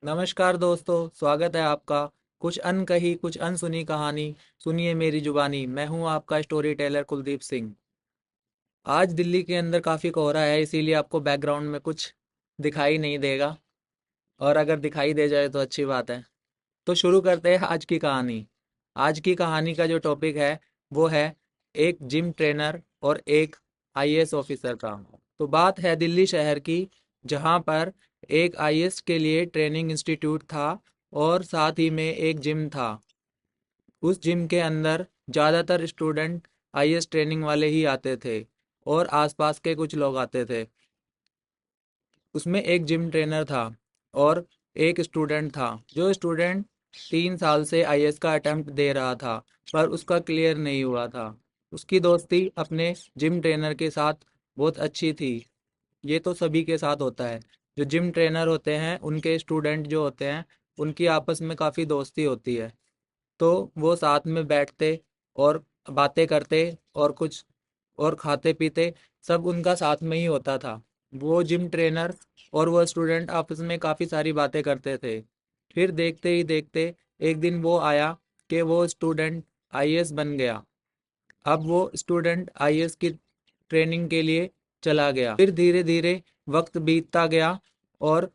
नमस्कार दोस्तों, स्वागत है आपका। कुछ अनकही कुछ अनसुनी कहानी सुनिए मेरी जुबानी। मैं हूं आपका स्टोरी टेलर कुलदीप सिंह। आज दिल्ली के अंदर काफ़ी कोहरा है, इसीलिए आपको बैकग्राउंड में कुछ दिखाई नहीं देगा, और अगर दिखाई दे जाए तो अच्छी बात है। तो शुरू करते हैं आज की कहानी। आज की कहानी का जो टॉपिक है वो है एक जिम ट्रेनर और एक आईएएस ऑफिसर का। तो बात है दिल्ली शहर की, जहाँ पर एक आईएएस के लिए ट्रेनिंग इंस्टीट्यूट था और साथ ही में एक जिम था। उस जिम के अंदर ज़्यादातर स्टूडेंट आईएएस ट्रेनिंग वाले ही आते थे और आसपास के कुछ लोग आते थे। उसमें एक जिम ट्रेनर था और एक स्टूडेंट था। जो स्टूडेंट 3 साल से आईएएस का अटेम्प्ट दे रहा था पर उसका क्लियर नहीं हुआ था। उसकी दोस्ती अपने जिम ट्रेनर के साथ बहुत अच्छी थी। ये तो सभी के साथ होता है। जो जिम ट्रेनर होते हैं उनके स्टूडेंट जो होते हैं उनकी आपस में काफ़ी दोस्ती होती है। तो वो साथ में बैठते और बातें करते और कुछ और खाते पीते, सब उनका साथ में ही होता था। वो जिम ट्रेनर और वो स्टूडेंट आपस में काफ़ी सारी बातें करते थे। फिर देखते ही देखते एक दिन वो आया कि वो स्टूडेंट आईएएस बन गया। अब वो स्टूडेंट आईएएस की ट्रेनिंग के लिए चला गया। फिर धीरे धीरे वक्त बीतता गया और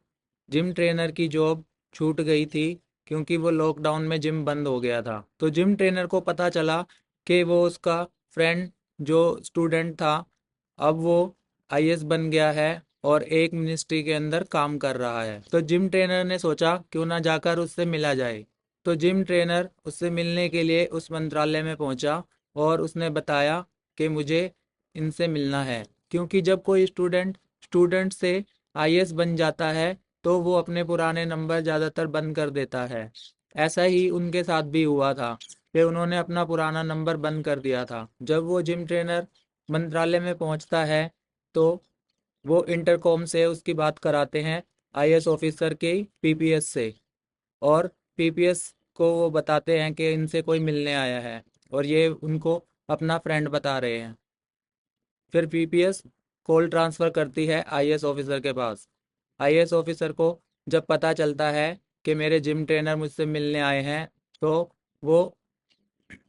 जिम ट्रेनर की जॉब छूट गई थी, क्योंकि वो लॉकडाउन में जिम बंद हो गया था। तो जिम ट्रेनर को पता चला कि वो उसका फ्रेंड जो स्टूडेंट था, अब वो आईएएस बन गया है और एक मिनिस्ट्री के अंदर काम कर रहा है। तो जिम ट्रेनर ने सोचा क्यों ना जाकर उससे मिला जाए। तो जिम ट्रेनर उससे मिलने के लिए उस मंत्रालय में पहुंचा और उसने बताया कि मुझे इनसे मिलना है, क्योंकि जब कोई स्टूडेंट स्टूडेंट से आईएएस बन जाता है तो वो अपने पुराने नंबर ज़्यादातर बंद कर देता है। ऐसा ही उनके साथ भी हुआ था कि उन्होंने अपना पुराना नंबर बंद कर दिया था। जब वो जिम ट्रेनर मंत्रालय में पहुंचता है तो वो इंटरकॉम से उसकी बात कराते हैं आईएएस ऑफिसर के पीपीएस से, और पीपीएस को वो बताते हैं कि इनसे कोई मिलने आया है और ये उनको अपना फ्रेंड बता रहे हैं। फिर पीपीएस कॉल ट्रांसफ़र करती है आईएएस ऑफिसर के पास। आईएएस ऑफिसर को जब पता चलता है कि मेरे जिम ट्रेनर मुझसे मिलने आए हैं, तो वो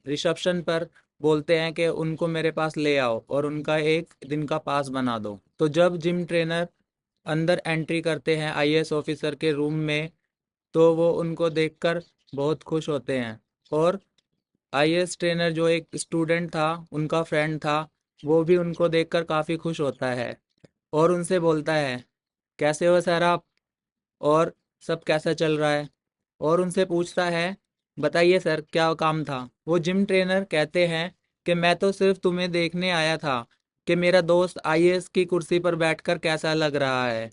रिसेप्शन पर बोलते हैं कि उनको मेरे पास ले आओ और उनका एक दिन का पास बना दो। तो जब जिम ट्रेनर अंदर एंट्री करते हैं आईएएस ऑफिसर के रूम में, तो वो उनको देखकर बहुत खुश होते हैं। और आईएएस ट्रेनर जो एक स्टूडेंट था, उनका फ्रेंड था, वो भी उनको देखकर काफ़ी खुश होता है और उनसे बोलता है, कैसे हो सर आप, और सब कैसा चल रहा है। और उनसे पूछता है, बताइए सर क्या काम था। वो जिम ट्रेनर कहते हैं कि मैं तो सिर्फ तुम्हें देखने आया था कि मेरा दोस्त आईएएस की कुर्सी पर बैठकर कैसा लग रहा है।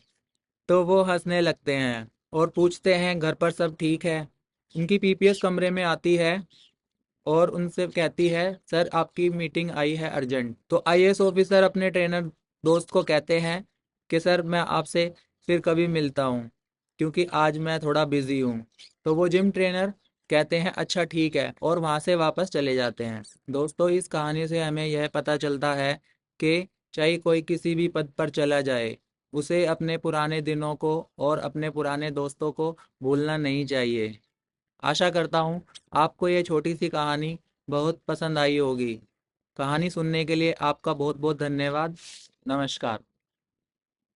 तो वो हंसने लगते हैं और पूछते हैं घर पर सब ठीक है। उनकी पीपीएस कमरे में आती है और उनसे कहती है, सर आपकी मीटिंग आई है अर्जेंट। तो आईएएस ऑफिसर अपने ट्रेनर दोस्त को कहते हैं कि सर मैं आपसे फिर कभी मिलता हूँ, क्योंकि आज मैं थोड़ा बिजी हूँ। तो वो जिम ट्रेनर कहते हैं अच्छा ठीक है, और वहाँ से वापस चले जाते हैं। दोस्तों, इस कहानी से हमें यह पता चलता है कि चाहे कोई किसी भी पद पर चला जाए, उसे अपने पुराने दिनों को और अपने पुराने दोस्तों को भूलना नहीं चाहिए। आशा करता हूँ आपको ये छोटी सी कहानी बहुत पसंद आई होगी। कहानी सुनने के लिए आपका बहुत बहुत धन्यवाद। नमस्कार।